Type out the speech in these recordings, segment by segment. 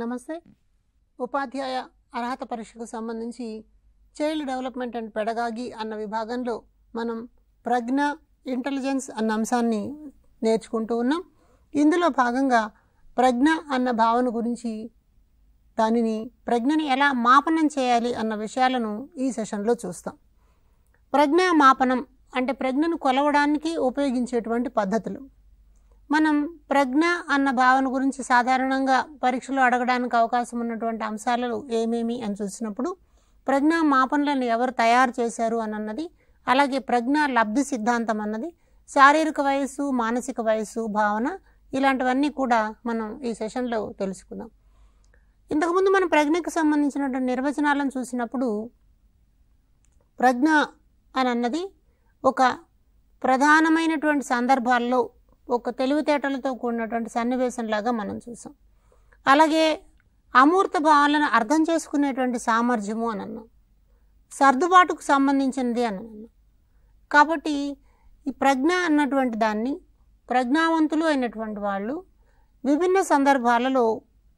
నమస్తే. ఉపాధ్యాయ అర్హత పరీక్షకు సంబంధించి చైల్డ్ డెవలప్మెంట్ అండ్ పెడగాగి అన్న విభాగంలో మనం ప్రజ్ఞ, ఇంటెలిజెన్స్ అన్న అంశాన్ని నేర్చుకుంటూ ఉన్నాం. ఇందులో భాగంగా ప్రజ్ఞ అన్న భావన గురించి, దానిని ప్రజ్ఞని ఎలా మాపనం చేయాలి అన్న విషయాలను ఈ సెషన్లో చూస్తాం. ప్రజ్ఞా మాపనం అంటే ప్రజ్ఞను కొలవడానికి ఉపయోగించేటువంటి పద్ధతులు. మనం ప్రజ్ఞ అన్న భావన గురించి సాధారణంగా పరీక్షలో అడగడానికి అవకాశం ఉన్నటువంటి అంశాలు ఏమేమి అని చూసినప్పుడు ప్రజ్ఞా మాపనలను ఎవరు తయారు చేశారు అన్నది, అలాగే ప్రజ్ఞా లబ్ధి సిద్ధాంతం అన్నది, శారీరక వయస్సు, మానసిక వయస్సు, భావన, ఇలాంటివన్నీ కూడా మనం ఈ సెషన్లో తెలుసుకుందాం. ఇంతకుముందు మనం ప్రజ్ఞకు సంబంధించినటువంటి నిర్వచనాలను చూసినప్పుడు ప్రజ్ఞ అని అన్నది ఒక ప్రధానమైనటువంటి సందర్భాల్లో ఒక తెలివితేటలతో కూడినటువంటి సన్నివేశంలాగా మనం చూసాం. అలాగే అమూర్త భావాలను అర్థం చేసుకునేటువంటి సామర్థ్యము అని అన్నాం. సర్దుబాటుకు సంబంధించినది అని అన్నాం. కాబట్టి ఈ ప్రజ్ఞ అన్నటువంటి దాన్ని ప్రజ్ఞావంతులు అయినటువంటి వాళ్ళు విభిన్న సందర్భాలలో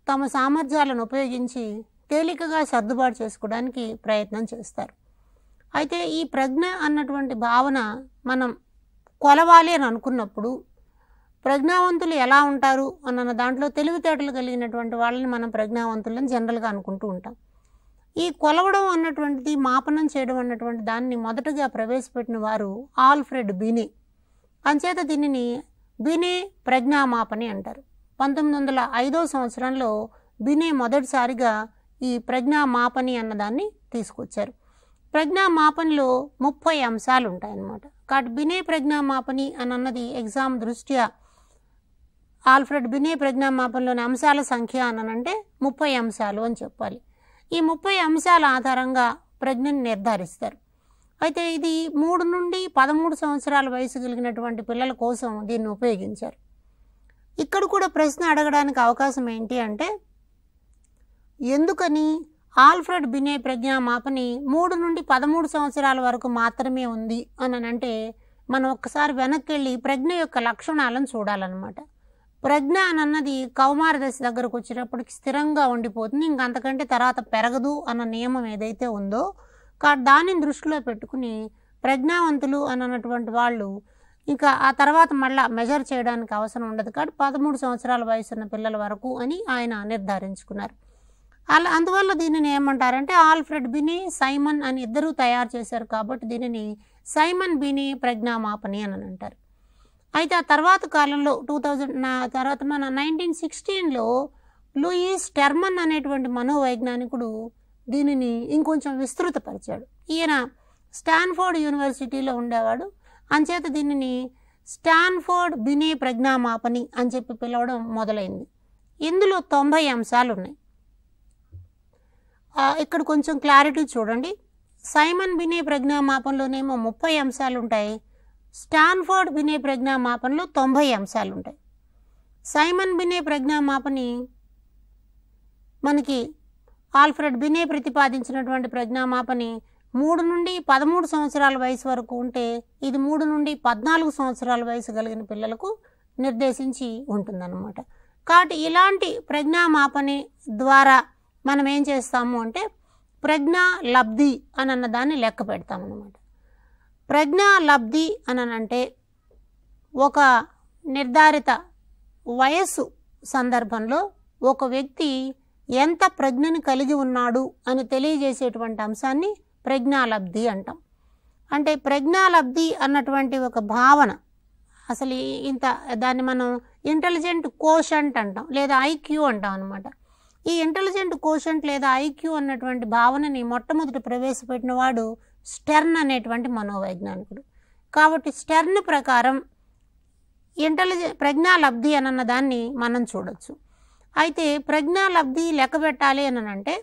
తమ సామర్థ్యాలను ఉపయోగించి తేలికగా సర్దుబాటు చేసుకోవడానికి ప్రయత్నం చేస్తారు. అయితే ఈ ప్రజ్ఞ అన్నటువంటి భావన మనం కొలవాలి అని అనుకున్నప్పుడు ప్రజ్ఞావంతులు ఎలా ఉంటారు అన్న దాంట్లో తెలివితేటలు కలిగినటువంటి వాళ్ళని మనం ప్రజ్ఞావంతులని జనరల్గా అనుకుంటూ ఉంటాం. ఈ కొలవడం అన్నటువంటిది, మాపనం చేయడం అన్నటువంటి దాన్ని మొదటగా ప్రవేశపెట్టిన వారు ఆల్ఫ్రెడ్ బినే. అంచేత దీనిని బినే ప్రజ్ఞామాపని అంటారు. 1905వ సంవత్సరంలో బినే మొదటిసారిగా ఈ ప్రజ్ఞామాపని అన్నదాన్ని తీసుకొచ్చారు. ప్రజ్ఞామాపనిలో 30 అంశాలు ఉంటాయన్నమాట. కాబట్టి బినే ప్రజ్ఞామాపని అని అన్నది ఎగ్జామ్ దృష్ట్యా ఆల్ఫ్రెడ్ బినే ప్రజ్ఞామాపనలోని అంశాల సంఖ్య అనంటే 30 అంశాలు అని చెప్పాలి. ఈ 30 అంశాల ఆధారంగా ప్రజ్ఞని నిర్ధారిస్తారు. అయితే ఇది 3 నుండి 13 సంవత్సరాల వయసు కలిగినటువంటి పిల్లల కోసం దీన్ని ఉపయోగించారు. ఇక్కడ కూడా ప్రశ్న అడగడానికి అవకాశం ఏంటి అంటే, ఎందుకని ఆల్ఫ్రెడ్ బినే ప్రజ్ఞామాపని 3 నుండి 13 సంవత్సరాల వరకు మాత్రమే ఉంది అని అంటే, మనం ఒక్కసారి వెనక్కి వెళ్ళి ప్రజ్ఞ యొక్క లక్షణాలను చూడాలన్నమాట. ప్రజ్ఞ అన్నది కౌమార దశ దగ్గరకు వచ్చేటప్పటికి స్థిరంగా ఉండిపోతుంది, ఇంకంతకంటే తర్వాత పెరగదు అన్న నియమం ఏదైతే ఉందో, దానిని దృష్టిలో పెట్టుకుని ప్రజ్ఞావంతులు అన్నటువంటి వాళ్ళు ఇంకా ఆ తర్వాత మళ్ళీ మెజర్ చేయడానికి అవసరం ఉండదు. కాబట్టి 13 సంవత్సరాల వయసు ఉన్న పిల్లల వరకు అని ఆయన నిర్ధారించుకున్నారు. అందువల్ల దీనిని ఏమంటారంటే ఆల్ఫ్రెడ్ బినే, సైమన్ అని ఇద్దరూ తయారు చేశారు. కాబట్టి దీనిని సైమన్ బినే ప్రజ్ఞామాపని అని అంటారు. అయితే ఆ తర్వాత కాలంలో 2000 తర్వాత మన 1916లో లూయిస్ టెర్మన్ అనేటువంటి మనోవైజ్ఞానికుడు దీనిని ఇంకొంచెం విస్తృతపరిచాడు. ఈయన స్టాన్ఫోర్డ్ యూనివర్సిటీలో ఉండేవాడు. అంచేత దీనిని స్టాన్ఫోర్డ్ బినే ప్రజ్ఞామాపని అని చెప్పి పిలవడం మొదలైంది. ఇందులో 90 అంశాలు ఉన్నాయి. ఇక్కడ కొంచెం క్లారిటీ చూడండి. సైమన్ బినే ప్రజ్ఞామాపనలోనేమో 30 అంశాలు ఉంటాయి. స్టాన్ఫోర్డ్ బినే ప్రజ్ఞామాపనలో 90 అంశాలు ఉంటాయి. సైమన్ బినే ప్రజ్ఞామాపని మనకి ఆల్ఫ్రెడ్ బినే ప్రతిపాదించినటువంటి ప్రజ్ఞామాపని 3 నుండి 13 సంవత్సరాల వయసు వరకు ఉంటే, ఇది 3 నుండి 14 సంవత్సరాల వయసు కలిగిన పిల్లలకు నిర్దేశించి ఉంటుందన్నమాట. కాబట్టి ఇలాంటి ప్రజ్ఞామాపని ద్వారా మనం ఏం చేస్తాము అంటే ప్రజ్ఞా లబ్ధి అని అన్నదాన్ని లెక్క పెడతామన్నమాట. ప్రజ్ఞా లబ్ధి అని అంటే ఒక నిర్ధారిత వయస్సు సందర్భంలో ఒక వ్యక్తి ఎంత ప్రజ్ఞని కలిగి ఉన్నాడు అని తెలియజేసేటువంటి అంశాన్ని ప్రజ్ఞాలబ్ధి అంటాం. అంటే ప్రజ్ఞాలబ్ధి అన్నటువంటి ఒక భావన, అసలు దాన్ని మనం ఇంటెలిజెంట్ కోషంట్ అంటాం, లేదా ఐక్యూ అంటాం అనమాట. ఈ ఇంటెలిజెంట్ కోషంట్ లేదా ఐక్యూ అన్నటువంటి భావనని మొట్టమొదటి ప్రవేశపెట్టిన వాడు స్టెర్న్ అనేటువంటి మనోవైజ్ఞానికుడు. కాబట్టి స్టెర్న్ ప్రకారం ప్రజ్ఞాలబ్ధి అన్న దాన్ని మనం చూడొచ్చు. అయితే ప్రజ్ఞాలబ్ధి లెక్క పెట్టాలి అని అంటే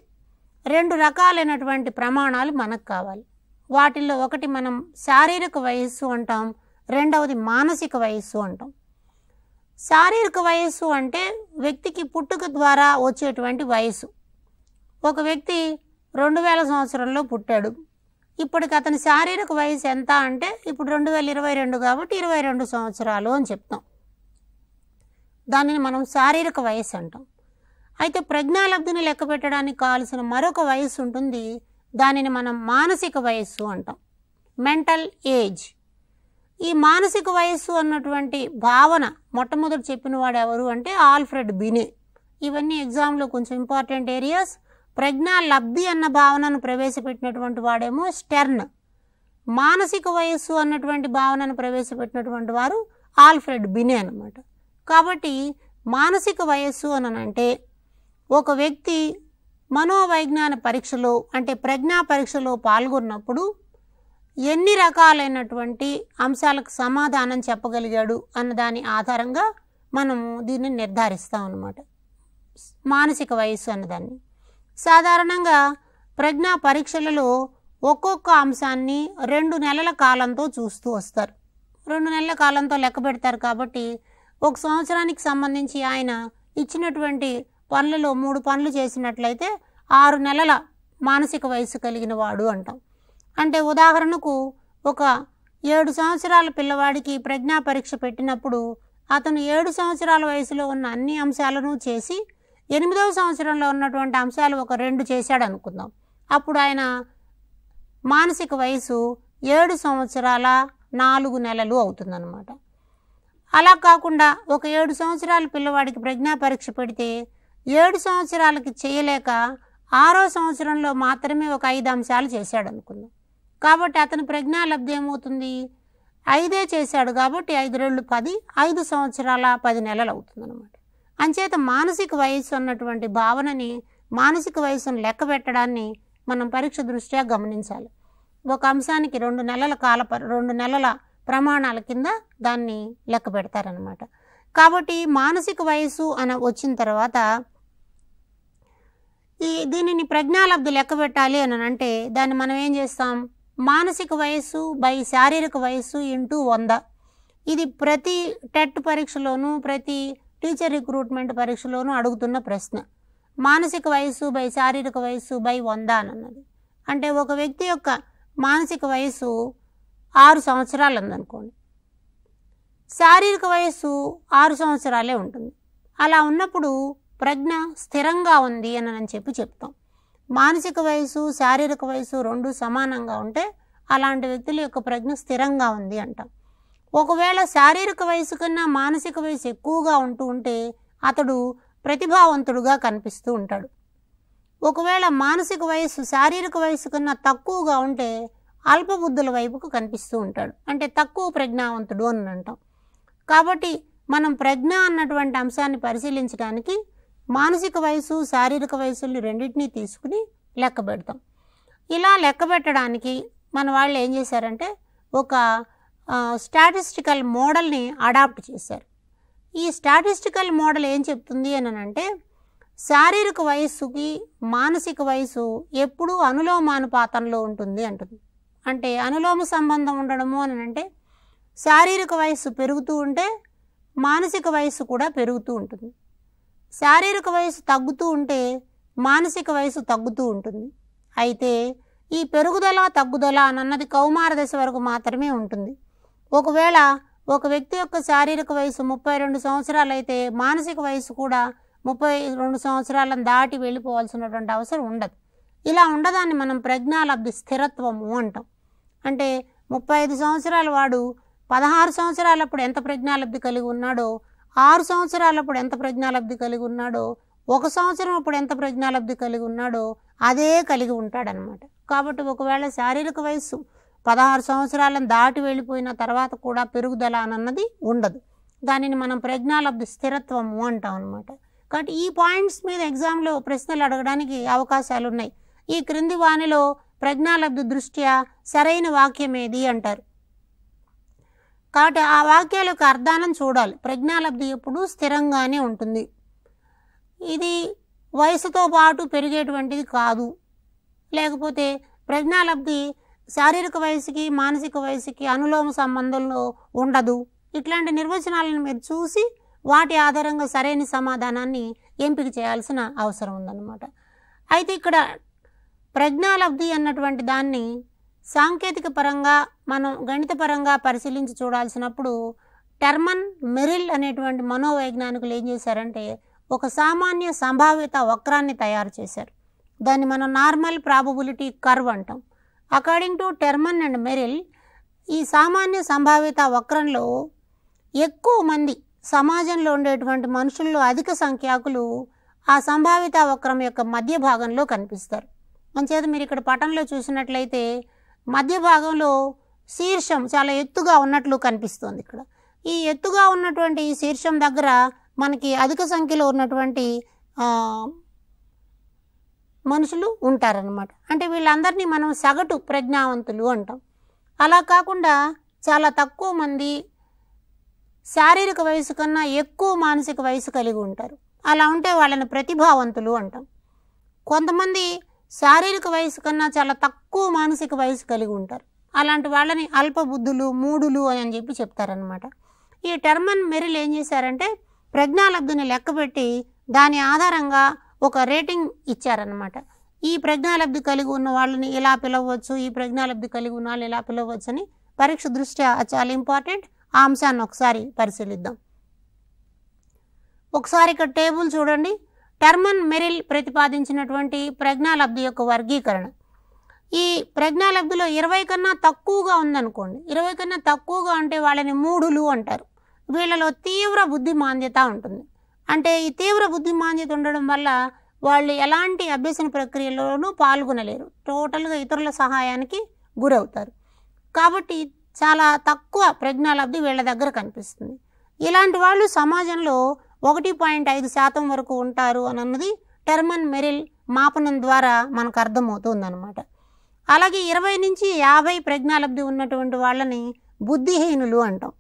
2 రకాలైనటువంటి ప్రమాణాలు మనకు కావాలి. వాటిల్లో ఒకటి మనం శారీరక వయస్సు అంటాం, రెండవది మానసిక వయస్సు అంటాం. శారీరక వయస్సు అంటే వ్యక్తికి పుట్టుక ద్వారా వచ్చేటువంటి వయస్సు. ఒక వ్యక్తి 2000 సంవత్సరంలో పుట్టాడు. ఇప్పటికి అతని శారీరక వయసు ఎంత అంటే ఇప్పుడు 2022 కాబట్టి 22 సంవత్సరాలు అని చెప్తాం. దానిని మనం శారీరక వయస్సు అంటాం. అయితే ప్రజ్ఞాలబ్ధిని లెక్క పెట్టడానికి కావాల్సిన మరొక వయస్సు ఉంటుంది. దానిని మనం మానసిక వయస్సు అంటాం, మెంటల్ ఏజ్. ఈ మానసిక వయస్సు అన్నటువంటి భావన మొట్టమొదటి చెప్పిన వాడు ఎవరు అంటే ఆల్ఫ్రెడ్ బినే. ఇవన్నీ ఎగ్జామ్లో కొంచెం ఇంపార్టెంట్ ఏరియాస్. ప్రజ్ఞాలబ్ధి అన్న భావనను ప్రవేశపెట్టినటువంటి వాడేమో స్టెర్న్. మానసిక వయస్సు అన్నటువంటి భావనను ప్రవేశపెట్టినటువంటి వారు ఆల్ఫ్రెడ్ బినే అన్నమాట. కాబట్టి మానసిక వయస్సు అనంటే ఒక వ్యక్తి మనోవైజ్ఞాన పరీక్షలో అంటే ప్రజ్ఞా పరీక్షలో పాల్గొన్నప్పుడు ఎన్ని రకాలైనటువంటి అంశాలకు సమాధానం చెప్పగలిగాడు అన్న దాని ఆధారంగా మనము దీన్ని నిర్ధారిస్తాం అన్నమాట, మానసిక వయస్సు అన్నదాన్ని. సాధారణంగా ప్రజ్ఞా పరీక్షలలో ఒక్కొక్క అంశాన్ని 2 నెలల కాలంతో చూస్తూ వస్తారు. 2 నెలల కాలంతో లెక్క పెడతారు. కాబట్టి 1 సంవత్సరానికి సంబంధించి ఆయన ఇచ్చినటువంటి పనులలో 3 పనులు చేసినట్లయితే 6 నెలల మానసిక వయస్సు కలిగిన వాడు అంటాం. అంటే ఉదాహరణకు ఒక 7 సంవత్సరాల పిల్లవాడికి ప్రజ్ఞా పరీక్ష పెట్టినప్పుడు అతను 7 సంవత్సరాల వయసులో ఉన్న అన్ని అంశాలను చేసి 8వ సంవత్సరంలో ఉన్నటువంటి అంశాలు ఒక 2 చేశాడు అనుకుందాం. అప్పుడు ఆయన మానసిక వయసు 7 సంవత్సరాల 4 నెలలు అవుతుందన్నమాట. అలా కాకుండా ఒక 7 సంవత్సరాల పిల్లవాడికి ప్రజ్ఞా పరీక్ష పెడితే 7 సంవత్సరాలకి చేయలేక 6వ సంవత్సరంలో మాత్రమే ఒక 5 అంశాలు చేశాడు అనుకుందాం. కాబట్టి అతని ప్రజ్ఞాలబ్ధి ఏమవుతుంది, 5 చేశాడు కాబట్టి 5 రెళ్ళు 10, 5 సంవత్సరాల 10 నెలలు అవుతుందన్నమాట. అంచేత మానసిక వయస్సు అన్నటువంటి భావనని, మానసిక వయస్సును లెక్క పెట్టడాన్ని మనం పరీక్ష దృష్ట్యా గమనించాలి. ఒక అంశానికి 2 నెలల ప్రమాణాల కింద దాన్ని లెక్క పెడతారనమాట. కాబట్టి మానసిక వయస్సు అని వచ్చిన తర్వాత దీనిని ప్రజ్ఞాలబ్ధి లెక్క పెట్టాలి అని అంటే దాన్ని మనం ఏం చేస్తాం, మానసిక వయస్సు బై శారీరక వయస్సు ఇంటూ 100. ఇది ప్రతి టెట్ పరీక్షలోనూ ప్రతి టీచర్ రిక్రూట్మెంట్ పరీక్షలోనూ అడుగుతున్న ప్రశ్న. మానసిక వయస్సు బై శారీరక వయస్సు బై 100 అన్నది. అంటే ఒక వ్యక్తి యొక్క మానసిక వయస్సు 6 సంవత్సరాలు ఉందనుకోండి, శారీరక వయస్సు 6 సంవత్సరాలే ఉంటుంది. అలా ఉన్నప్పుడు ప్రజ్ఞ స్థిరంగా ఉంది అని చెప్పి చెప్తాం. మానసిక వయస్సు శారీరక వయస్సు 2 సమానంగా ఉంటే అలాంటి వ్యక్తుల యొక్క ప్రజ్ఞ స్థిరంగా ఉంది అంటాం. ఒకవేళ శారీరక వయసు కన్నా మానసిక వయసు ఎక్కువగా ఉంటే అతడు ప్రతిభావంతుడుగా కనిపిస్తూ ఉంటాడు. ఒకవేళ మానసిక వయస్సు శారీరక వయసు కన్నా తక్కువగా ఉంటే అల్పబుద్ధుల వైపుకు కనిపిస్తూ ఉంటాడు, అంటే తక్కువ ప్రజ్ఞావంతుడు అని అంటాం. కాబట్టి మనం ప్రజ్ఞ అన్నటువంటి అంశాన్ని పరిశీలించడానికి మానసిక వయసు శారీరక వయసుల్ని రెండింటినీ తీసుకుని లెక్క పెడతాం. ఇలా లెక్క పెట్టడానికి మన వాళ్ళు ఏం చేశారంటే ఒక స్టాటిస్టికల్ మోడల్ని అడాప్ట్ చేశారు. ఈ స్టాటిస్టికల్ మోడల్ ఏం చెప్తుంది అని అంటే శారీరక వయస్సుకి మానసిక వయసు ఎప్పుడూ అనులోమానుపాతంలో ఉంటుంది అంటుంది. అంటే అనులోమ సంబంధం ఉండడము అని అంటే శారీరక వయస్సు పెరుగుతూ ఉంటే మానసిక వయస్సు కూడా పెరుగుతూ ఉంటుంది, శారీరక వయస్సు తగ్గుతూ ఉంటే మానసిక వయస్సు తగ్గుతూ ఉంటుంది. అయితే ఈ పెరుగుదల తగ్గుదల అన్నది కౌమార దశ వరకు మాత్రమే ఉంటుంది. ఒకవేళ ఒక వ్యక్తి యొక్క శారీరక వయసు 32 సంవత్సరాలు అయితే మానసిక వయసు కూడా 32 సంవత్సరాలను దాటి వెళ్ళిపోవాల్సినటువంటి అవసరం ఉండదు. ఇలా ఉండదాన్ని మనం ప్రజ్ఞాలబ్ధి స్థిరత్వము అంటాం. అంటే 35 సంవత్సరాల వాడు 16 సంవత్సరాలప్పుడు ఎంత ప్రజ్ఞాలబ్ధి కలిగి ఉన్నాడో, 6 సంవత్సరాలప్పుడు ఎంత ప్రజ్ఞాలబ్ధి కలిగి ఉన్నాడో, 1 సంవత్సరం అప్పుడు ఎంత ప్రజ్ఞాలబ్ధి కలిగి ఉన్నాడో అదే కలిగి ఉంటాడనమాట. కాబట్టి ఒకవేళ శారీరక వయస్సు 16 సంవత్సరాలను దాటి వెళ్ళిపోయిన తర్వాత కూడా పెరుగుదల అన్నది ఉండదు. దానిని మనం ప్రజ్ఞాలబ్ధి స్థిరత్వము అంటాం అనమాట. కాబట్టి ఈ పాయింట్స్ మీద ఎగ్జామ్లో ప్రశ్నలు అడగడానికి అవకాశాలు ఉన్నాయి. ఈ క్రింది వానిలో ప్రజ్ఞాలబ్ధి దృష్ట్యా సరైన వాక్యం ఏది అంటారు. కాబట్టి ఆ వాక్యాల యొక్క అర్థాలను చూడాలి. ప్రజ్ఞాలబ్ధి ఎప్పుడు స్థిరంగానే ఉంటుంది, ఇది వయసుతో పాటు పెరిగేటువంటిది కాదు, లేకపోతే ప్రజ్ఞాలబ్ధి శారీరక వయసుకి మానసిక వయసుకి అనులోమ సంబంధంలో ఉండదు. ఇట్లాంటి నిర్వచనాలను మీరు చూసి వాటి ఆధారంగా సరైన సమాధానాన్ని ఎంపిక చేయాల్సిన అవసరం ఉందన్నమాట. అయితే ఇక్కడ ప్రజ్ఞాలబ్ధి అన్నటువంటి దాన్ని సాంకేతిక పరంగా మనం గణితపరంగా పరిశీలించి చూడాల్సినప్పుడు టెర్మన్ మెరిల్ అనేటువంటి మనోవైజ్ఞానికులు ఏం చేశారంటే ఒక సామాన్య సంభావ్యత వక్రాన్ని తయారు చేశారు. దాన్ని మనం నార్మల్ ప్రాబబిలిటీ కర్వ్ అంటాం. According to Terman and Merrill, ఈ సామాన్య సంభావ్యత వక్రంలో ఎక్కువ మంది సమాజంలో ఉండేటువంటి మనుషుల్లో అధిక సంఖ్యాకులు ఆ సంభావ్యత వక్రం యొక్క మధ్య భాగంలో కనిపిస్తారు. అంచేత మీరు ఇక్కడ పటంలో చూసినట్లయితే మధ్య భాగంలో శీర్షం చాలా ఎత్తుగా ఉన్నట్లు కనిపిస్తుంది. ఇక్కడ ఈ ఎత్తుగా ఉన్నటువంటి ఈ శీర్షం దగ్గర మనకి అధిక సంఖ్యలో ఉన్నటువంటి మనుషులు ఉంటారనమాట. అంటే వీళ్ళందరినీ మనం సగటు ప్రజ్ఞావంతులు అంటాం. అలా కాకుండా చాలా తక్కువ మంది శారీరక వయసు కన్నా ఎక్కువ మానసిక వయసు కలిగి ఉంటారు. అలా ఉంటే వాళ్ళని ప్రతిభావంతులు అంటాం. కొంతమంది శారీరక వయసు కన్నా చాలా తక్కువ మానసిక వయసు కలిగి ఉంటారు. అలాంటి వాళ్ళని అల్పబుద్ధులు, మూడులు అని చెప్పి చెప్తారనమాట. ఈ టెర్మన్ మెరిల్ ఏం చేశారంటే ప్రజ్ఞాలబ్ధిని లెక్కపెట్టి దాని ఆధారంగా ఒక రేటింగ్ ఇచ్చారనమాట. ఈ ప్రజ్ఞాలబ్ధి కలిగి ఉన్న వాళ్ళని ఇలా పిలవచ్చు, ఈ ప్రజ్ఞాలబ్ధి కలిగి ఉన్న వాళ్ళు ఇలా పిలవచ్చు అని పరీక్ష దృష్ట్యా చాలా ఇంపార్టెంట్. ఆ అంశాన్ని ఒకసారి పరిశీలిద్దాం. ఒకసారి ఇక్కడ టేబుల్ చూడండి. టెర్మన్ మెరిల్ ప్రతిపాదించినటువంటి ప్రజ్ఞాలబ్ధి యొక్క వర్గీకరణ. ఈ ప్రజ్ఞాలబ్ధిలో 20 కన్నా తక్కువగా ఉందనుకోండి. 20 కన్నా తక్కువగా అంటే వాళ్ళని మూఢులు అంటారు. వీళ్ళలో తీవ్ర బుద్ధిమాంద్యత ఉంటుంది. అంటే ఈ తీవ్ర బుద్ధిమాంద్యత ఉండడం వల్ల వాళ్ళు ఎలాంటి అభ్యసన ప్రక్రియలోనూ పాల్గొనలేరు. టోటల్గా ఇతరుల సహాయానికి గురవుతారు. కాబట్టి చాలా తక్కువ ప్రజ్ఞాలబ్ధి వీళ్ళ దగ్గర కనిపిస్తుంది. ఇలాంటి వాళ్ళు సమాజంలో 1.5% వరకు ఉంటారు అన్నది టెర్మన్ మెరిల్ మాపనం ద్వారా మనకు అర్థమవుతుందన్నమాట. అలాగే 20 నుంచి 50 ప్రజ్ఞాలబ్ధి ఉన్నటువంటి వాళ్ళని బుద్ధిహీనులు అంటాం.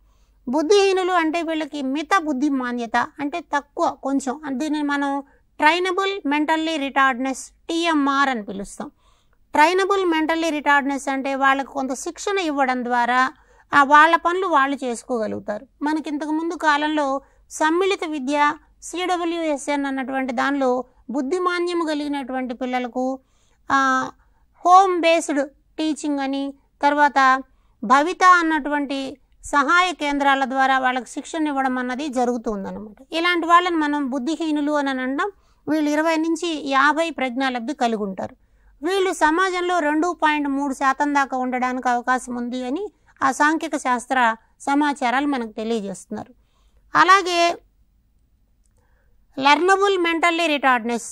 బుద్ధిహీనులు అంటే వీళ్ళకి మిత బుద్ధిమాన్యత అంటే తక్కువ కొంచెం. దీన్ని మనం ట్రైనబుల్ మెంటల్లీ రిటార్డ్నెస్ TMR అని పిలుస్తాం. ట్రైనబుల్ మెంటల్లీ రిటార్డ్నెస్ అంటే వాళ్ళకు కొంత శిక్షణ ఇవ్వడం ద్వారా వాళ్ళ పనులు వాళ్ళు చేసుకోగలుగుతారు. మనకి ఇంతకుముందు కాలంలో సమ్మిళిత విద్య CWSN అన్నటువంటి దానిలో బుద్ధిమాన్యము కలిగినటువంటి పిల్లలకు హోమ్ బేస్డ్ టీచింగ్ అని, తర్వాత భవిత అన్నటువంటి సహాయ కేంద్రాల ద్వారా వాళ్ళకి శిక్షణ ఇవ్వడం అన్నది జరుగుతుందన్నమాట. ఇలాంటి వాళ్ళని మనం బుద్ధిహీనులు అని అనడం. వీళ్ళు 20 నుంచి 50 ప్రజ్ఞాలబ్ధి కలిగి ఉంటారు. వీళ్ళు సమాజంలో 2.3% దాకా ఉండడానికి అవకాశం ఉంది అని ఆ సాంఖ్యక శాస్త్ర సమాచారాలు మనకు తెలియజేస్తున్నారు. అలాగే లెర్నబుల్ మెంటల్లీ రిటార్డ్నెస్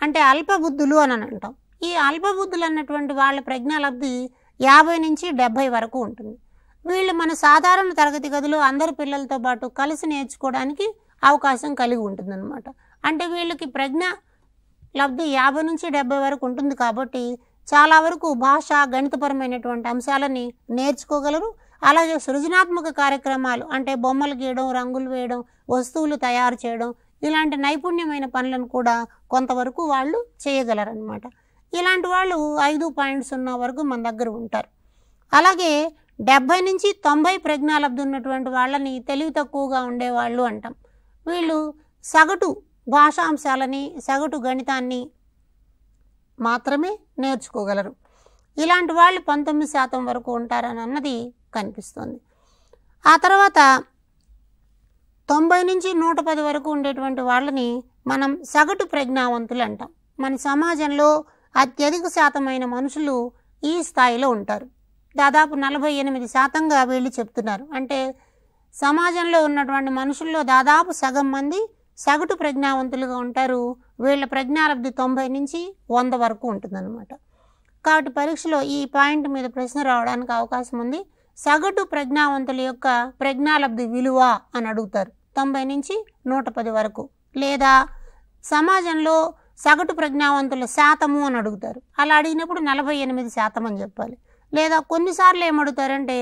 అంటే అల్పబుద్ధులు అని అంటాం. ఈ అల్పబుద్ధులు అన్నటువంటి వాళ్ళ ప్రజ్ఞాలబ్ధి 50 నుంచి 70 వరకు ఉంటుంది. వీళ్ళు మన సాధారణ తరగతి గదిలో అందరి పిల్లలతో పాటు కలిసి నేర్చుకోవడానికి అవకాశం కలిగి ఉంటుందన్నమాట. అంటే వీళ్ళకి ప్రజ్ఞాలబ్ధి 50 నుంచి 70 వరకు ఉంటుంది. కాబట్టి చాలా వరకు భాష, గణితపరమైనటువంటి అంశాలని నేర్చుకోగలరు. అలాగే సృజనాత్మక కార్యక్రమాలు అంటే బొమ్మలు గీయడం, రంగులు వేయడం, వస్తువులు తయారు చేయడం, ఇలాంటి నైపుణ్యమైన పనులను కూడా కొంతవరకు వాళ్ళు చేయగలరన్నమాట. ఇలాంటి వాళ్ళు 5.0 వరకు మన దగ్గర ఉంటారు. అలాగే 70 నుంచి 90 ప్రజ్ఞాలబ్ధి ఉన్నటువంటి వాళ్ళని తెలివి తక్కువగా ఉండేవాళ్ళు అంటాం. వీళ్ళు సగటు భాషాంశాలని, సగటు గణితాన్ని మాత్రమే నేర్చుకోగలరు. ఇలాంటి వాళ్ళు 19% వరకు ఉంటారని అన్నది కనిపిస్తుంది. ఆ తర్వాత 90 నుంచి 110 వరకు ఉండేటువంటి వాళ్ళని మనం సగటు ప్రజ్ఞావంతులు అంటాం. మన సమాజంలో అత్యధిక శాతమైన మనుషులు ఈ స్థాయిలో ఉంటారు. దాదాపు 48%గా వీళ్ళు చెప్తున్నారు. అంటే సమాజంలో ఉన్నటువంటి మనుషుల్లో దాదాపు సగం మంది సగటు ప్రజ్ఞావంతులుగా ఉంటారు. వీళ్ళ ప్రజ్ఞాలబ్ధి 90 నుంచి 100 వరకు ఉంటుందన్నమాట. కాబట్టి పరీక్షలో ఈ పాయింట్ మీద ప్రశ్న రావడానికి అవకాశం ఉంది. సగటు ప్రజ్ఞావంతుల యొక్క ప్రజ్ఞాలబ్ధి విలువ అని అడుగుతారు 90 నుంచి 110 వరకు. లేదా సమాజంలో సగటు ప్రజ్ఞావంతుల శాతము అని అడుగుతారు. అలా అడిగినప్పుడు 48% అని చెప్పాలి. లేదా కొన్నిసార్లు ఏమడుగుతారంటే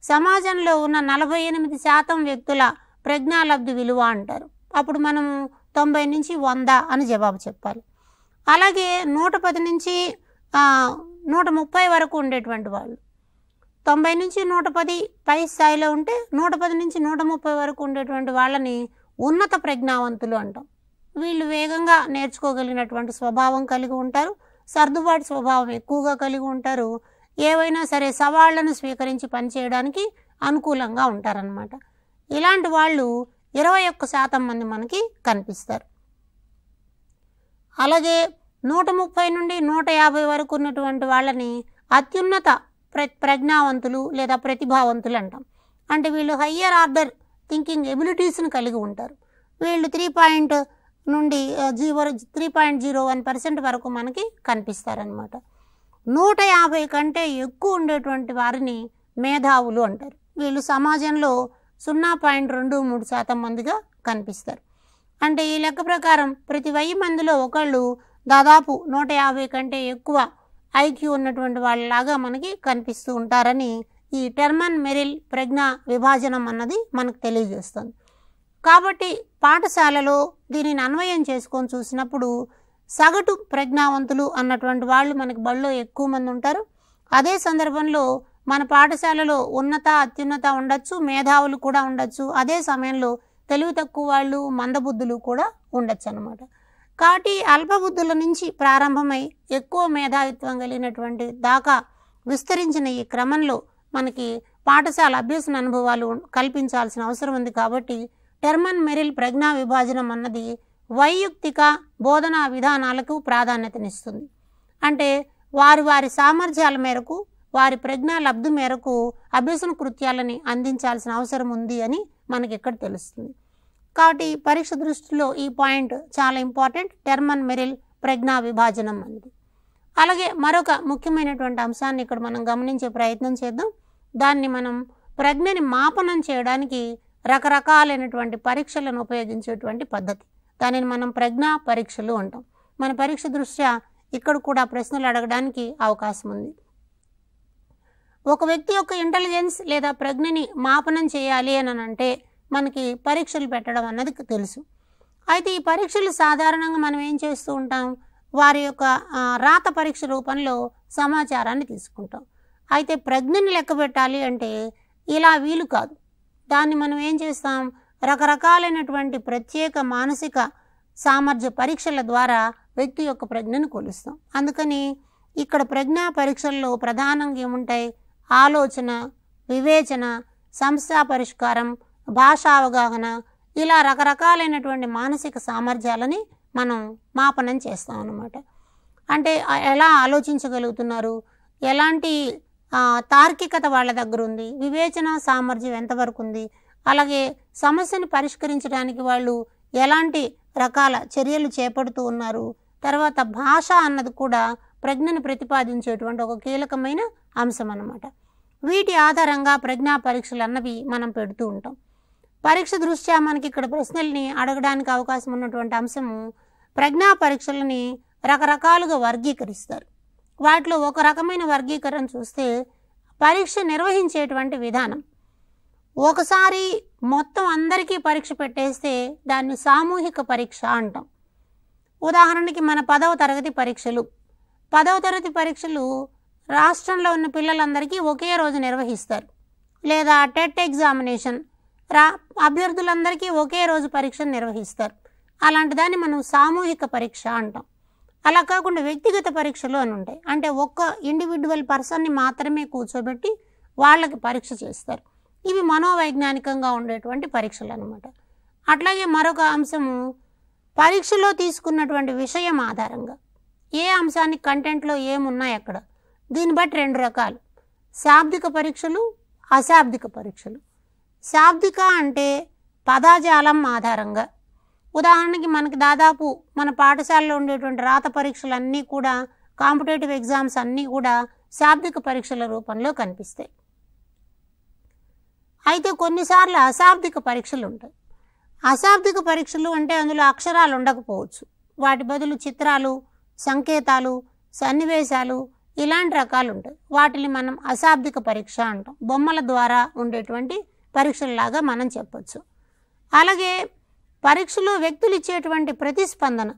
సమాజంలో ఉన్న 48% వ్యక్తుల ప్రజ్ఞాలబ్ధి విలువ అంటారు. అప్పుడు మనం 90 నుంచి 100 అని జవాబు చెప్పాలి. అలాగే 110 నుంచి 130 వరకు ఉండేటువంటి వాళ్ళు 90 నుంచి 110 పై స్థాయిలో ఉంటే 110 నుంచి 130 వరకు ఉండేటువంటి వాళ్ళని ఉన్నత ప్రజ్ఞావంతులు అంటాం. వీళ్ళు వేగంగా నేర్చుకోగలిగినటువంటి స్వభావం కలిగి ఉంటారు. సర్దుబాటు స్వభావం ఎక్కువగా కలిగి ఉంటారు. ఏవైనా సరే సవాళ్లను స్వీకరించి పనిచేయడానికి అనుకూలంగా ఉంటారన్నమాట. ఇలాంటి వాళ్ళు 21% మంది మనకి కనిపిస్తారు. అలాగే 130 నుండి 150 వరకు ఉన్నటువంటి వాళ్ళని అత్యున్నత ప్రజ్ఞావంతులు లేదా ప్రతిభావంతులు అంటాం. అంటే వీళ్ళు హయ్యర్ ఆర్డర్ థింకింగ్ ఎబిలిటీస్ని కలిగి ఉంటారు. వీళ్ళు 3.01% వరకు మనకి కనిపిస్తారనమాట. 150 కంటే ఎక్కువ ఉండేటువంటి వారిని మేధావులు అంటారు. వీళ్ళు సమాజంలో 0.23% మందిగా కనిపిస్తారు. అంటే ఈ లెక్క ప్రకారం ప్రతి 1000 మందిలో ఒకళ్ళు దాదాపు 150 కంటే ఎక్కువ ఐక్యూ ఉన్నటువంటి వాళ్ళలాగా మనకి కనిపిస్తూ ఉంటారని ఈ టెర్మన్ మెరిల్ ప్రజ్ఞా విభాజనం అన్నది మనకు తెలియజేస్తుంది. కాబట్టి పాఠశాలలో దీనిని అన్వయం చేసుకొని చూసినప్పుడు సగటు ప్రజ్ఞావంతులు అన్నటువంటి వాళ్ళు మనకి బడిలో ఎక్కువ మంది ఉంటారు. అదే సందర్భంలో మన పాఠశాలలో ఉన్నత అత్యున్నత ఉండొచ్చు, మేధావులు కూడా ఉండొచ్చు. అదే సమయంలో తెలివి తక్కువ వాళ్ళు, మందబుద్ధులు కూడా ఉండొచ్చు అన్నమాట. కాబట్టి అల్పబుద్ధుల నుంచి ప్రారంభమై ఎక్కువ మేధావిత్వం కలిగినటువంటి దాకా విస్తరించిన ఈ క్రమంలో మనకి పాఠశాల అభ్యసన అనుభవాలు కల్పించాల్సిన అవసరం ఉంది. కాబట్టి టెర్మన్ మెరిల్ ప్రజ్ఞా విభాజనం అన్నది వైయక్తిక బోధనా విధానాలకు ప్రాధాన్యతనిస్తుంది. అంటే వారి సామర్థ్యాల మేరకు, వారి ప్రజ్ఞా లబ్ధి మేరకు అభ్యసన కృత్యాలని అందించాల్సిన అవసరం ఉంది అని మనకి ఇక్కడ తెలుస్తుంది. కాబట్టి పరీక్ష దృష్టిలో ఈ పాయింట్ చాలా ఇంపార్టెంట్, టెర్మన్ మెరిల్ ప్రజ్ఞా విభాజనం అనేది. అలాగే మరొక ముఖ్యమైనటువంటి అంశాన్ని ఇక్కడ మనం గమనించే ప్రయత్నం చేద్దాం. దాన్ని మనం ప్రజ్ఞని మాపనం చేయడానికి రకరకాలైనటువంటి పరీక్షలను ఉపయోగించేటువంటి పద్ధతి. దానిని మనం ప్రజ్ఞా పరీక్షలు అంటాం. మన పరీక్ష దృష్ట్యా ఇక్కడ కూడా ప్రశ్నలు అడగడానికి అవకాశం ఉంది. ఒక వ్యక్తి యొక్క ఇంటెలిజెన్స్ లేదా ప్రజ్ఞని మాపనం చేయాలి అని అంటే మనకి పరీక్షలు పెట్టడం అన్నది తెలుసు. అయితే ఈ పరీక్షలు సాధారణంగా మనం ఏం చేస్తూ ఉంటాం, వారి యొక్క రాత పరీక్ష రూపంలో సమాచారాన్ని తీసుకుంటాం. అయితే ప్రజ్ఞని లెక్క పెట్టాలి అంటే ఇలా వీలు కాదు. దాన్ని మనం ఏం చేస్తాం, రకరకాలైనటువంటి ప్రత్యేక మానసిక సామర్థ్య పరీక్షల ద్వారా వ్యక్తి యొక్క ప్రజ్ఞను కొలుస్తాం. అందుకని ఇక్కడ ప్రజ్ఞా పరీక్షల్లో ప్రధానంగా ఏముంటాయి, ఆలోచన, వివేచన, సమస్యా పరిష్కారం, భాషా అవగాహన, ఇలా రకరకాలైనటువంటి మానసిక సామర్థ్యాలని మనం మాపనం చేస్తాం అన్నమాట. అంటే ఎలా ఆలోచించగలుగుతున్నారు, ఎలాంటి తార్కికత వాళ్ళ దగ్గర ఉంది, వివేచన సామర్థ్యం ఎంతవరకు ఉంది, అలాగే సమస్యను పరిష్కరించడానికి వాళ్ళు ఎలాంటి రకాల చర్యలు చేపడుతూ ఉన్నారు, తర్వాత భాష అన్నది కూడా ప్రజ్ఞను ప్రతిపాదించేటువంటి ఒక కీలకమైన అంశం అన్నమాట. వీటి ఆధారంగా ప్రజ్ఞా పరీక్షలు అన్నవి మనం పెడుతూ ఉంటాం. పరీక్ష దృష్ట్యా మనకి ఇక్కడ ప్రశ్నల్ని అడగడానికి అవకాశం ఉన్నటువంటి అంశము, ప్రజ్ఞా పరీక్షలని రకరకాలుగా వర్గీకరిస్తారు. వాటిలో ఒక రకమైన వర్గీకరణ చూస్తే పరీక్ష నిర్వహించేటువంటి విధానం. ఒకసారి మొత్తం అందరికీ పరీక్ష పెట్టేస్తే దాన్ని సామూహిక పరీక్ష అంటాం. ఉదాహరణకి మన 10వ తరగతి పరీక్షలు. 10వ తరగతి పరీక్షలు రాష్ట్రంలో ఉన్న పిల్లలందరికీ ఒకే రోజు నిర్వహిస్తారు. లేదా టెట్ ఎగ్జామినేషన్ అభ్యర్థులందరికీ ఒకే రోజు పరీక్షను నిర్వహిస్తారు. అలాంటి దాన్ని మనం సామూహిక పరీక్ష అంటాం. అలా కాకుండా వ్యక్తిగత పరీక్షలు అని ఉంటాయి. అంటే ఒక్క ఇండివిజువల్ పర్సన్ని మాత్రమే కూర్చోబెట్టి వాళ్ళకి పరీక్ష చేస్తారు. ఇవి మనోవైజ్ఞానికంగా ఉండేటువంటి పరీక్షలు అన్నమాట. అట్లాగే మరొక అంశము, పరీక్షలో తీసుకున్నటువంటి విషయం ఆధారంగా ఏ అంశానికి కంటెంట్లో ఏమున్నాయి అక్కడ, దీన్ని బట్టి 2 రకాలు, శాబ్దిక పరీక్షలు, అశాబ్దిక పరీక్షలు. శాబ్దిక అంటే పదాజాలం ఆధారంగా. ఉదాహరణకి మనకి దాదాపు మన పాఠశాలలో ఉండేటువంటి రాత పరీక్షలన్నీ కూడా, కాంపిటేటివ్ ఎగ్జామ్స్ అన్నీ కూడా శాబ్దిక పరీక్షల రూపంలో కనిపిస్తాయి. అయితే కొన్నిసార్లు అశాబ్దిక పరీక్షలు ఉంటాయి. అశాబ్దిక పరీక్షలు అంటే అందులో అక్షరాలు ఉండకపోవచ్చు, వాటి బదులు చిత్రాలు, సంకేతాలు, సన్నివేశాలు ఇలాంటి రకాలు ఉంటాయి. వాటిని మనం అశాబ్దిక పరీక్ష అంటాం. బొమ్మల ద్వారా ఉండేటువంటి పరీక్షల్లాగా మనం చెప్పచ్చు. అలాగే పరీక్షలో వ్యక్తులు ఇచ్చేటువంటి ప్రతిస్పందన,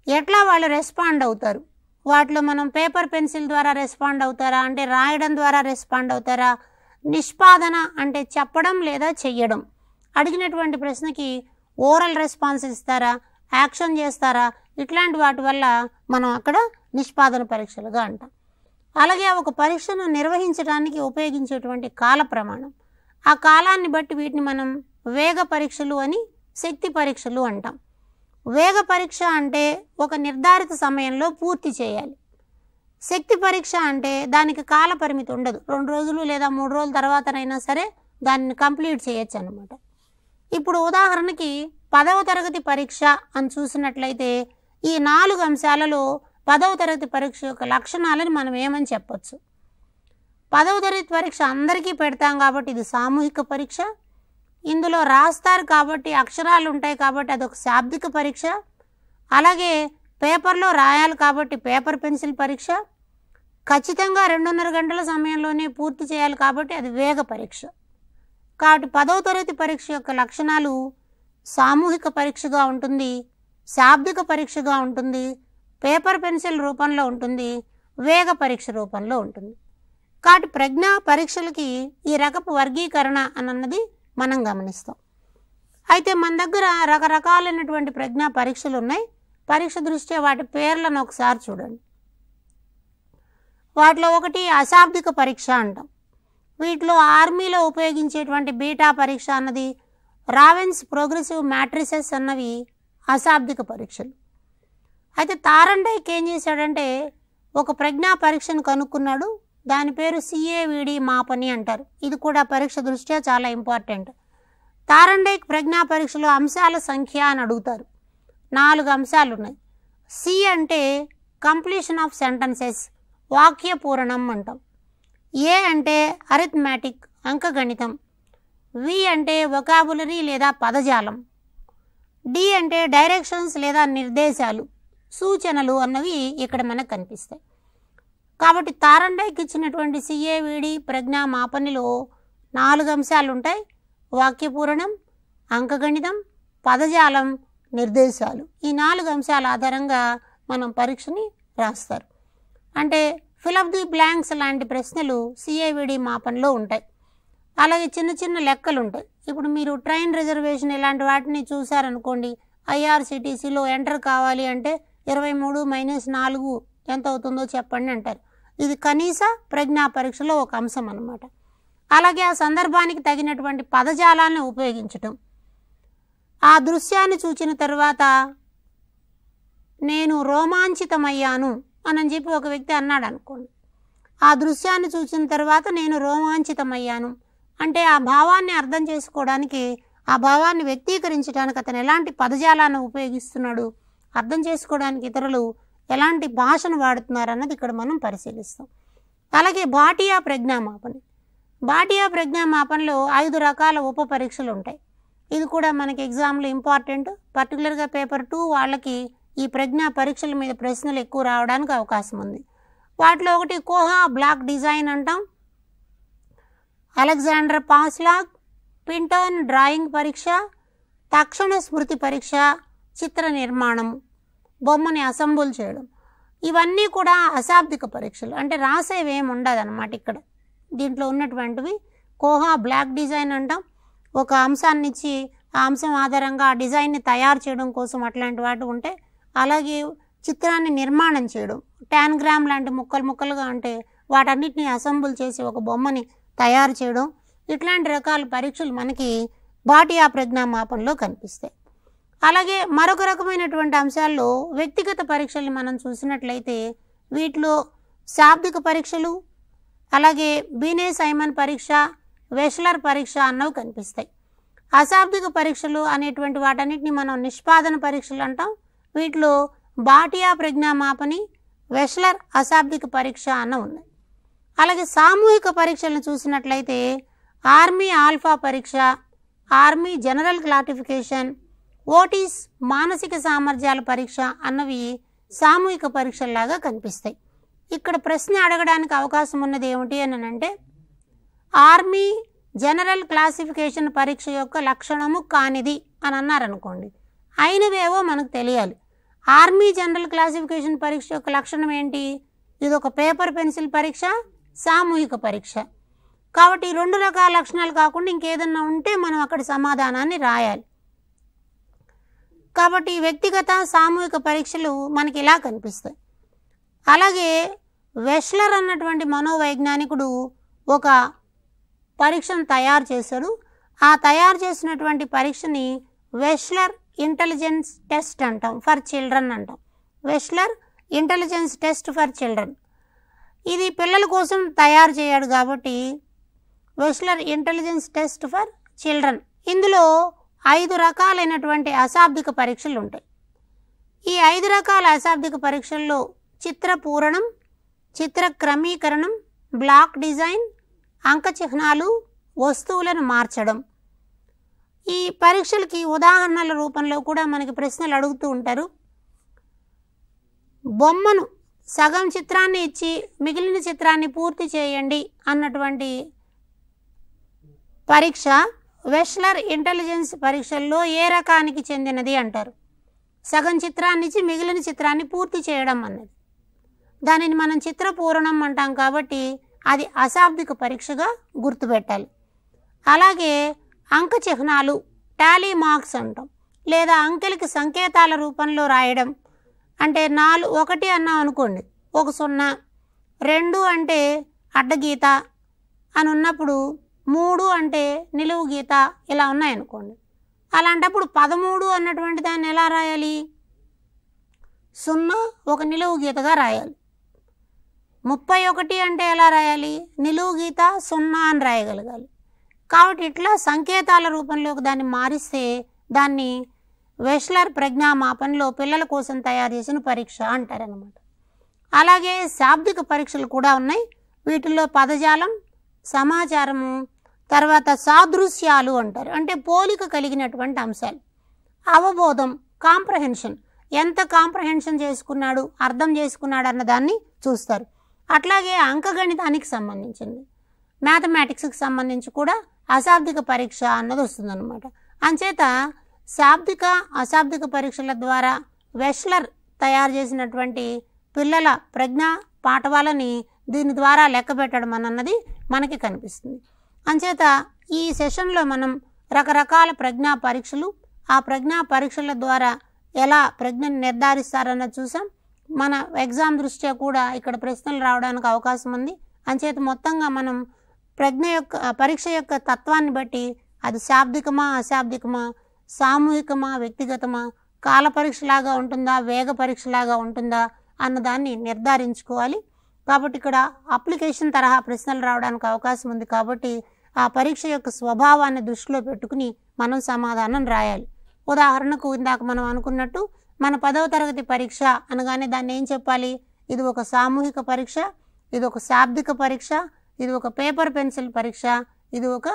ఎట్లా వాళ్ళు రెస్పాండ్ అవుతారు, వాటిలో మనం పేపర్ పెన్సిల్ ద్వారా రెస్పాండ్ అవుతారా, అంటే రాయడం ద్వారా రెస్పాండ్ అవుతారా, నిష్పాదన అంటే చెప్పడం లేదా చెయ్యడం, అడిగినటువంటి ప్రశ్నకి ఓరల్ రెస్పాన్స్ ఇస్తారా, యాక్షన్ చేస్తారా, ఇట్లాంటి వాటి వల్ల మనం అక్కడ నిష్పాదన పరీక్షలుగా అంటాం. అలాగే ఒక పరీక్షను నిర్వహించడానికి ఉపయోగించేటువంటి కాల ప్రమాణం, ఆ కాలాన్ని బట్టి వీటిని మనం వేగ పరీక్షలు అని, శక్తి పరీక్షలు అంటాం. వేగ పరీక్ష అంటే ఒక నిర్ధారిత సమయంలో పూర్తి చేయాలి. శక్తి పరీక్ష అంటే దానికి కాల పరిమితి ఉండదు, 2 రోజులు లేదా 3 రోజుల తర్వాతనైనా సరే దాన్ని కంప్లీట్ చేయొచ్చు అన్నమాట. ఇప్పుడు ఉదాహరణకి 10వ తరగతి పరీక్ష అని చూసినట్లయితే ఈ 4 అంశాలలో 10వ తరగతి పరీక్ష యొక్క లక్షణాలను మనం ఏమని చెప్పొచ్చు? 10వ తరగతి పరీక్ష అందరికీ పెడతాం కాబట్టి ఇది సామూహిక పరీక్ష. ఇందులో రాస్తారు కాబట్టి అక్షరాలు ఉంటాయి కాబట్టి అదొక శాబ్దిక పరీక్ష. అలాగే పేపర్లో రాయాలి కాబట్టి పేపర్ పెన్సిల్ పరీక్ష. ఖచ్చితంగా 2.5 గంటల సమయంలోనే పూర్తి చేయాలి కాబట్టి అది వేగ పరీక్ష. కాబట్టి 10వ తరగతి పరీక్ష యొక్క లక్షణాలు సామూహిక పరీక్షగా ఉంటుంది, శాబ్దిక పరీక్షగా ఉంటుంది, పేపర్ పెన్సిల్ రూపంలో ఉంటుంది, వేగ పరీక్ష రూపంలో ఉంటుంది. కాబట్టి ప్రజ్ఞా పరీక్షలకి ఈ రకపు వర్గీకరణ అన్నది మనం గమనిస్తాం. అయితే మన దగ్గర రకరకాలైనటువంటి ప్రజ్ఞా పరీక్షలు ఉన్నాయి. పరీక్ష దృష్ట్యా వాటి పేర్లను ఒకసారి చూడండి. వాటిలో ఒకటి అశాబ్దిక పరీక్ష అంటాం. వీటిలో ఆర్మీలో ఉపయోగించేటువంటి బీటా పరీక్ష అన్నది, రావెన్స్ ప్రోగ్రెసివ్ మ్యాట్రిసెస్ అన్నవి అశాబ్దిక పరీక్షలు. అయితే తారండైక్ ఏం చేశాడంటే ఒక ప్రజ్ఞా పరీక్షను కనుక్కున్నాడు. దాని పేరు CAVD మాపని అంటారు. ఇది కూడా పరీక్ష దృష్ట్యా చాలా ఇంపార్టెంట్. తారండైక్ ప్రజ్ఞా పరీక్షలో అంశాల సంఖ్య అని అడుగుతారు. 4 అంశాలు ఉన్నాయి. C అంటే కంప్లీషన్ ఆఫ్ సెంటెన్సెస్, వాక్య పూరణం అంటాం. A అంటే అరిథ్మెటిక్, అంకగణితం. V అంటే వొకాబులరీ లేదా పదజాలం. D అంటే డైరెక్షన్స్ లేదా నిర్దేశాలు, సూచనలు అన్నవి ఇక్కడ మనకు కనిపిస్తాయి. కాబట్టి తారండైక్ ఇచ్చినటువంటి CAVD ప్రజ్ఞా మాపనిలో 4 అంశాలు ఉంటాయి. వాక్యపూరణం, అంకగణితం, పదజాలం, నిర్దేశాలు. ఈ 4 అంశాల ఆధారంగా మనం పరీక్షని రాస్తారు. అంటే ఫిలప్ ది బ్లాంక్స్ లాంటి ప్రశ్నలు CAVD మాపనలో ఉంటాయి. అలాగే చిన్న చిన్న లెక్కలు ఉంటాయి. ఇప్పుడు మీరు ట్రైన్ రిజర్వేషన్ ఇలాంటి వాటిని చూసారనుకోండి, IRCTCలో ఎంటర్ కావాలి అంటే 23 - 4 ఎంత అవుతుందో చెప్పండి అంటారు. ఇది కనీస ప్రజ్ఞా పరీక్షలో ఒక అంశం అన్నమాట. అలాగే ఆ సందర్భానికి తగినటువంటి పదజాలాన్ని ఉపయోగించటం. ఆ దృశ్యాన్ని చూచిన తర్వాత నేను రోమాంచితమయ్యాను అని చెప్పి ఒక వ్యక్తి అన్నాడు అనుకోండి. ఆ దృశ్యాన్ని చూసిన తర్వాత నేను రోమాంచితమయ్యాను అంటే ఆ భావాన్ని అర్థం చేసుకోవడానికి, ఆ భావాన్ని వ్యక్తీకరించడానికి అతను ఎలాంటి పదజాలాన్ని ఉపయోగిస్తున్నాడు, అర్థం చేసుకోవడానికి ఇతరులు ఎలాంటి భాషను వాడుతున్నారు అన్నది ఇక్కడ మనం పరిశీలిస్తాం. అలాగే భాటియా ప్రజ్ఞామాపన. భాటియా ప్రజ్ఞామాపనలో 5 రకాల ఉప పరీక్షలు ఉంటాయి. ఇది కూడా మనకి ఎగ్జామ్లో ఇంపార్టెంట్. పర్టికులర్గా పేపర్ 2 వాళ్ళకి ఈ ప్రజ్ఞా పరీక్షల మీద ప్రశ్నలు ఎక్కువ రావడానికి అవకాశం ఉంది. వాటిలో ఒకటి కోహా బ్లాక్ డిజైన్ అంటాం, అలెగ్జాండర్ పాస్లాగ్, పింటర్న్ డ్రాయింగ్ పరీక్ష, తక్షణ స్మృతి పరీక్ష, చిత్ర నిర్మాణం, బొమ్మని అసెంబుల్ చేయడం. ఇవన్నీ కూడా అశాబ్దిక పరీక్షలు, అంటే రాసేవేమి ఉండదు అన్నమాట. ఇక్కడ దీంట్లో ఉన్నటువంటివి కోహా బ్లాక్ డిజైన్ అంటాం. ఒక అంశాన్ని ఇచ్చి ఆ అంశం ఆధారంగా ఆ డిజైన్ని తయారు చేయడం కోసం అట్లాంటి వాటి ఉంటే, అలాగే చిత్రాన్ని నిర్మాణం చేయడం, టాన్గ్రామ్ లాంటి ముక్కలుగా అంటే వాటన్నిటిని అసెంబుల్ చేసి ఒక బొమ్మని తయారు చేయడం, ఇట్లాంటి రకాల పరీక్షలు మనకి భాటియా ప్రజ్ఞామాపనలో కనిపిస్తాయి. అలాగే మరొక రకమైనటువంటి అంశాల్లో వ్యక్తిగత పరీక్షల్ని మనం చూసినట్లయితే వీటిలో శాబ్దిక పరీక్షలు, అలాగే బీనే సైమన్ పరీక్ష, వెష్లర్ పరీక్ష అన్నవి కనిపిస్తాయి. అశాబ్దిక పరీక్షలు అనేటువంటి వాటన్నిటిని మనం నిష్పాదన పరీక్షలు అంటాం. వీటిలో భాటియా ప్రజ్ఞామాపని, వెష్లర్ అశాబ్దిక పరీక్ష అన్న ఉన్నాయి. అలాగే సామూహిక పరీక్షలను చూసినట్లయితే ఆర్మీ ఆల్ఫా పరీక్ష, ఆర్మీ జనరల్ క్లాసిఫికేషన్, ఓటీస్ మానసిక సామర్థ్యాల పరీక్ష అన్నవి సామూహిక పరీక్షల్లాగా కనిపిస్తాయి. ఇక్కడ ప్రశ్న అడగడానికి అవకాశం ఉన్నది ఏమిటి అని అంటే, ఆర్మీ జనరల్ క్లాసిఫికేషన్ పరీక్ష యొక్క లక్షణము కానిది అని అన్నారనుకోండి, అయినవేవో మనకు తెలియాలి. ఆర్మీ జనరల్ క్లాసిఫికేషన్ పరీక్ష యొక్క లక్షణం ఏంటి? ఇది ఒక పేపర్ పెన్సిల్ పరీక్ష, సామూహిక పరీక్ష. కాబట్టి 2 రకాల లక్షణాలు కాకుండా ఇంకేదన్నా ఉంటే మనం అక్కడ సమాధానాన్ని రాయాలి. కాబట్టి వ్యక్తిగత సామూహిక పరీక్షలు మనకి ఇలా కనిపిస్తాయి. అలాగే వెష్లర్ అన్నటువంటి మనోవైజ్ఞానికుడు ఒక పరీక్షను తయారు చేశాడు. ఆ తయారు చేసినటువంటి పరీక్షని వెష్లర్ ఇంటెలిజెన్స్ టెస్ట్ అంటాం, ఫర్ చిల్డ్రన్ అంటాం. Wechsler intelligence test for children, ఇది పిల్లల కోసం తయారు చేయడు కాబట్టి Wechsler intelligence test for children. ఇందులో 5 రకాలైనటువంటి అశాబ్దిక పరీక్షలు ఉంటాయి. ఈ 5 రకాల అశాబ్దిక పరీక్షల్లో చిత్ర పూరణం, చిత్ర క్రమీకరణం, బ్లాక్ డిజైన్, అంక చిహ్నాలు, వస్తువులను మార్చడం. ఈ పరీక్షలకి ఉదాహరణల రూపంలో కూడా మనకి ప్రశ్నలు అడుగుతూ ఉంటారు. బొమ్మను సగం చిత్రాన్ని ఇచ్చి మిగిలిన చిత్రాన్ని పూర్తి చేయండి అన్నటువంటి పరీక్ష వెస్లర్ ఇంటెలిజెన్స్ పరీక్షల్లో ఏ రకానికి చెందినది అంటారు? సగం చిత్రాన్ని ఇచ్చి మిగిలిన చిత్రాన్ని పూర్తి చేయడం అన్నది. దానిని మనం చిత్ర పూరణం అంటాం కాబట్టి అది అశాబ్దిక పరీక్షగా గుర్తుపెట్టాలి. అలాగే అంక చిహ్నాలు, టాలీ మార్క్స్ అంటాం, లేదా అంకెలకి సంకేతాల రూపంలో రాయడం. అంటే 1 అన్నాం అనుకోండి, 1 0, 2 అంటే అడ్డగీత అని ఉన్నప్పుడు 3 అంటే నిలువు గీత ఇలా ఉన్నాయనుకోండి. అలాంటప్పుడు 13 అన్నటువంటి దాన్ని ఎలా రాయాలి? 0 1 నిలువు గీతగా రాయాలి. 31 అంటే ఎలా రాయాలి? నిలువు గీత 0 అని రాయగలగాలి. కాబట్టి ఇట్లా సంకేతాల రూపంలోకి దాన్ని మారిస్తే దాన్ని వెస్లర్ ప్రజ్ఞామాపనలో పిల్లల కోసం తయారు చేసిన పరీక్ష అంటారనమాట. అలాగే శాబ్దిక పరీక్షలు కూడా ఉన్నాయి. వీటిల్లో పదజాలం, సమాచారము, తర్వాత సాదృశ్యాలు అంటారు, అంటే పోలిక కలిగినటువంటి అంశాలు, అవబోధం, కాంప్రహెన్షన్, ఎంత కాంప్రహెన్షన్ చేసుకున్నాడు, అర్థం చేసుకున్నాడు అన్నదాన్ని చూస్తారు. అట్లాగే అంకగణితానికి సంబంధించింది, మ్యాథమెటిక్స్కి సంబంధించి కూడా అశాబ్దిక పరీక్ష అన్నది వస్తుందన్నమాట. అంచేత శాబ్దిక అశాబ్దిక పరీక్షల ద్వారా వెస్లర్ తయారు చేసినటువంటి పిల్లల ప్రజ్ఞా పాఠవాలని దీని ద్వారా లెక్క పెట్టడం అన్నది మనకి కనిపిస్తుంది. అంచేత ఈ సెషన్లో మనం రకరకాల ప్రజ్ఞా పరీక్షలు, ఆ ప్రజ్ఞా పరీక్షల ద్వారా ఎలా ప్రజ్ఞను నిర్ధారిస్తారన్నది చూసాం. మన ఎగ్జామ్ దృష్ట్యా కూడా ఇక్కడ ప్రశ్నలు రావడానికి అవకాశం ఉంది. అంచేత మొత్తంగా మనం పరీక్ష యొక్క తత్వాన్ని బట్టి అది శాబ్దికమా అశాబ్దికమా, సామూహికమా వ్యక్తిగతమా, కాల పరీక్షలాగా ఉంటుందా వేగ పరీక్షలాగా ఉంటుందా అన్నదాన్ని నిర్ధారించుకోవాలి. కాబట్టి ఇక్కడ అప్లికేషన్ తరహా ప్రశ్నలు రావడానికి అవకాశం ఉంది. కాబట్టి ఆ పరీక్ష యొక్క స్వభావాన్ని దృష్టిలో పెట్టుకుని మనం సమాధానం రాయాలి. ఉదాహరణకు ఇందాక మనం అనుకున్నట్టు మన 10వ తరగతి పరీక్ష అనగానే దాన్ని ఏం చెప్పాలి? ఇది ఒక సామూహిక పరీక్ష, ఇది ఒక శాబ్దిక పరీక్ష, ఇది ఒక పేపర్ పెన్సిల్ పరీక్ష, ఇది ఒక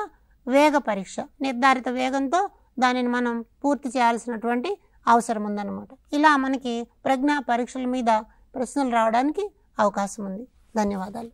వేగ పరీక్ష. నిర్ధారిత వేగంతో దానిని మనం పూర్తి చేయాల్సినటువంటి అవసరం ఉందన్నమాట. ఇలా మనకి ప్రజ్ఞా పరీక్షల మీద ప్రశ్నలు రావడానికి అవకాశం ఉంది. ధన్యవాదాలు.